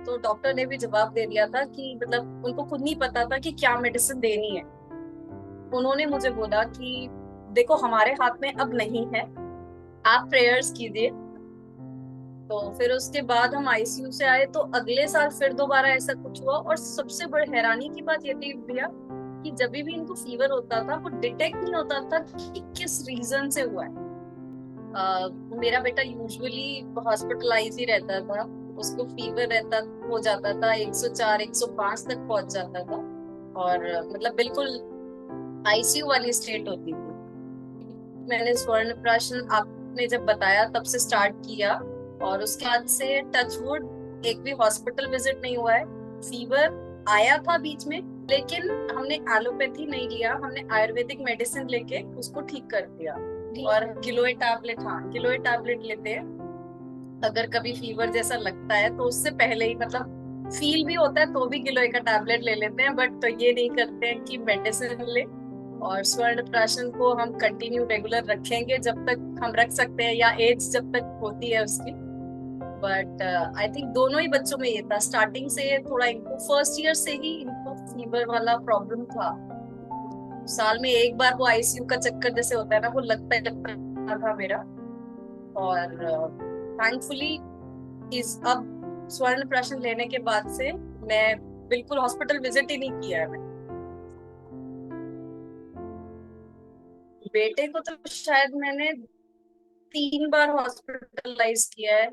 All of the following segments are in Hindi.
तो डॉक्टर ने भी जवाब दे दिया था कि मतलब उनको खुद नहीं पता था कि क्या मेडिसिन देनी है। उन्होंने मुझे बोला कि देखो हमारे हाथ में अब नहीं है, आप प्रेयर्स कीजिए। तो फिर उसके बाद हम आईसीयू से आए तो अगले साल फिर दोबारा ऐसा कुछ हुआ, और सबसे बड़ी हैरानी की बात ये थी भैया कि जब भी इनको फीवर होता था वो डिटेक्ट नहीं होता था कि किस रीजन से हुआ है। मेरा बेटा यूजुअली हॉस्पिटलाइज ही रहता था, उसको फीवर रहता हो जाता था 104 105 तक पहुंच जाता था, और मतलब बिल्कुल आईसीयू वाली स्टेट होती थी। मैंने स्वर्ण प्राशन आपने जब बताया तब से स्टार्ट किया, और उसके बाद से टचवुड एक भी हॉस्पिटल विजिट नहीं हुआ है। फीवर आया था बीच में, लेकिन हमने एलोपैथी नहीं लिया, हमने आयुर्वेदिक मेडिसिन लेके उसको ठीक कर दिया। और गिलोय टैबलेट, हाँ गिलोय टैबलेट लेते हैं अगर कभी फीवर जैसा लगता है तो उससे पहले ही, मतलब फील भी होता है तो भी गिलोय का टैबलेट ले लेते हैं, बट तो ये नहीं करते हैं कि मेडिसिन ले। और स्वर्ण प्राशन को हम कंटिन्यू रेगुलर रखेंगे जब तक हम रख सकते हैं, या एज जब तक होती है उसकी। बट आई थिंक दोनों ही बच्चों में ये था, स्टार्टिंग से थोड़ा इनको फर्स्ट ईयर से ही इनको फीवर वाला प्रॉब्लम था। साल में एक बार वो आईसीयू का चक्कर जैसे होता है ना, वो लगता था मेरा। और थैंकफुली इस अब स्वर्ण प्राशन लेने के बाद से मैं बिल्कुल हॉस्पिटल विजिट ही नहीं किया है। बेटे को तो शायद मैंने 3 बार हॉस्पिटलाइज किया है।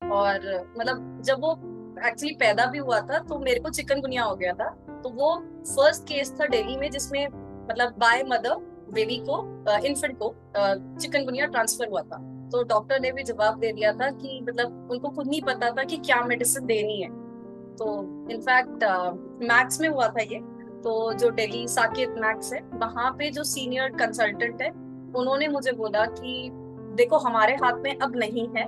और मतलब जब वो एक्चुअली पैदा भी हुआ था तो मेरे को चिकनगुनिया हो गया था। तो वो फर्स्ट केस था दिल्ली में जिसमें मतलब बाय मदर बेबी को, इन्फेंट को चिकनगुनिया ट्रांसफर हुआ था। तो डॉक्टर ने भी जवाब दे दिया था कि मतलब उनको खुद नहीं पता था कि क्या मेडिसिन देनी है। तो इनफैक्ट मैक्स में हुआ था ये। तो जो दिल्ली साकेत मैक्स है वहां पे जो सीनियर कंसल्टेंट है, उन्होंने मुझे बोला कि देखो हमारे हाथ में अब नहीं है,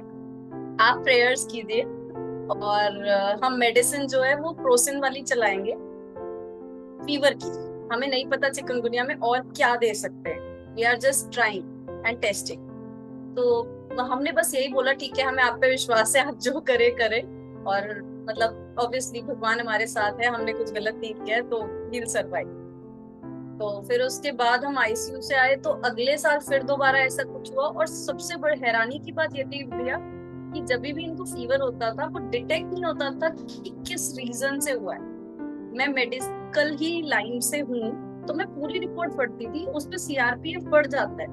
आप प्रेयर्स कीजिए, और हम मेडिसिन जो है वो प्रोसिन वाली चलाएंगे फीवर की। हमें नहीं पता चिकनगुनिया में और क्या दे सकते हैं, we are just trying and testing. तो हमने बस यही बोला ठीक है, हमें आप पे विश्वास है, आप जो करे करे। और मतलब ऑब्वियसली भगवान हमारे साथ है, हमने कुछ गलत नहीं किया है तो वील सर्वाइव। तो फिर उसके बाद हम आईसीयू से आए तो अगले साल फिर दोबारा ऐसा कुछ हुआ, और सबसे बड़ी हैरानी की बात ये थी भैया कि जब भी इनको फीवर होता था वो डिटेक्ट नहीं होता था कि किस रीजन से हुआ है। मैं मेडिकल ही लाइन से हूँ, तो मैं पूरी रिपोर्ट पढ़ती थी, उस पे सीआरपीएफ बढ़ जाता है,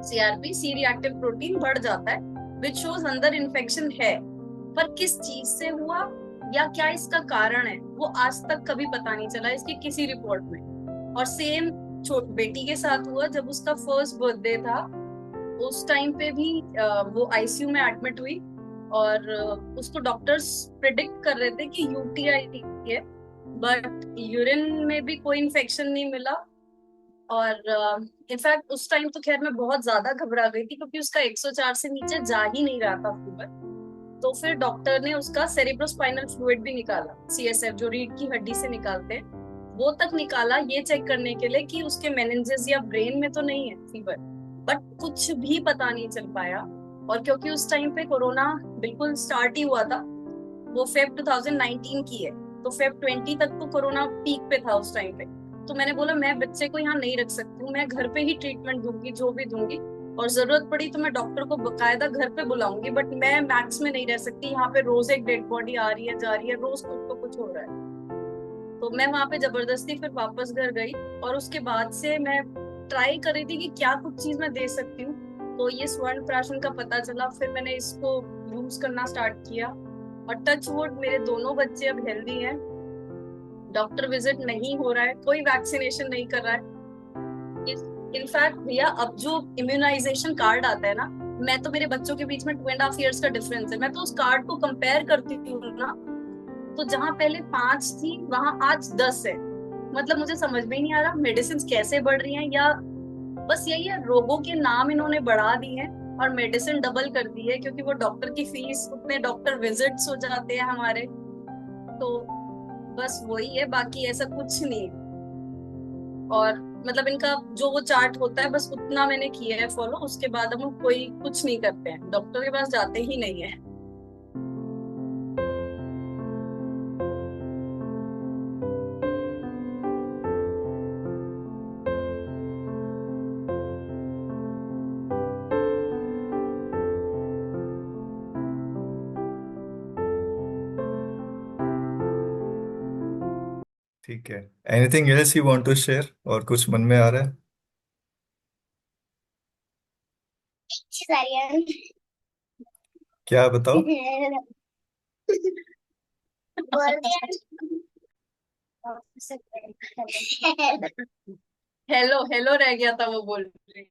सीआरपी सी रिएक्टिव प्रोटीन बढ़ जाता है, विच शोज अंदर इन्फेक्शन है। पर किस चीज से हुआ या क्या इसका कारण है वो आज तक कभी पता नहीं चला इसकी किसी रिपोर्ट में। और सेम छोट बेटी के साथ हुआ जब उसका फर्स्ट बर्थडे था, उस टाइम पे भी वो आईसीयू में एडमिट हुई, और उसको डॉक्टर्स प्रिडिक्ट कर रहे थे कि यूटीआई है, बट यूरिन में भी कोई इन्फेक्शन नहीं मिला। और इनफैक्ट उस टाइम तो खैर मैं बहुत ज्यादा घबरा गई थी क्योंकि उसका 104 से नीचे जा ही नहीं रहा था फीवर। तो फिर डॉक्टर ने उसका सेरिब्रोस्पाइनल फ्लूइड भी निकाला, सीएसएफ जो रीढ़ की हड्डी से निकालते हैं, वो तक निकाला ये चेक करने के लिए कि उसके मेनिंजेस या ब्रेन में तो नहीं है फीवर। बट कुछ भी पता नहीं चल पाया। और क्योंकि उस टाइम पे कोरोना बिल्कुल स्टार्ट ही हुआ था, वो फेब 2019 की है, तो फेब 20 तक तो कोरोना पीक पे था उस टाइम पे। तो मैंने बोला मैं बच्चे को यहाँ नहीं रख सकती हूँ, मैं घर पे ही ट्रीटमेंट दूंगी जो भी दूंगी, और जरूरत पड़ी तो मैं डॉक्टर को बकायदा घर पे बुलाऊंगी, बट मैं मैक्स में नहीं रह सकती, यहाँ पे रोज एक डेड बॉडी आ रही है जा रही है, रोज कुछ तो कुछ हो रहा है। तो मैं वहां पे जबरदस्ती फिर वापस घर गई, और उसके बाद से मैं ट्राई कर रही थी कि क्या कुछ चीज मैं दे सकती हूँ। तो ये स्वर्ण प्राशन का पता चला, फिर मैंने इसको यूज करना स्टार्ट किया, और टच वुड मेरे दोनों बच्चे अब हेल्दी हैं, डॉक्टर विजिट नहीं हो रहा है, कोई वैक्सीनेशन नहीं कर रहा है। इनफैक्ट भैया अब जो इम्यूनाइजेशन कार्ड आता है ना, मैं तो मेरे बच्चों के बीच में 2.5 years का डिफरेंस है, मैं तो उस कार्ड को कंपेयर करती हूँ ना, तो जहां पहले 5 थी वहां आज 10 है। मतलब मुझे समझ में ही नहीं आ रहा मेडिसिन कैसे बढ़ रही हैं, या बस यही है रोगों के नाम इन्होंने बढ़ा दिए हैं और मेडिसिन डबल कर दी है, क्योंकि वो डॉक्टर की फीस, उतने डॉक्टर विजिट्स हो जाते हैं हमारे। तो बस वही है, बाकी ऐसा कुछ नहीं। और मतलब इनका जो वो चार्ट होता है बस उतना मैंने किया है फॉलो, उसके बाद हम कोई कुछ नहीं करते हैं, डॉक्टर के पास जाते ही नहीं है। ठीक है। Anything else you want to share, और कुछ मन में आ रहा है? क्या बताओ। हेलो हेलो रह गया था वो बोल रही।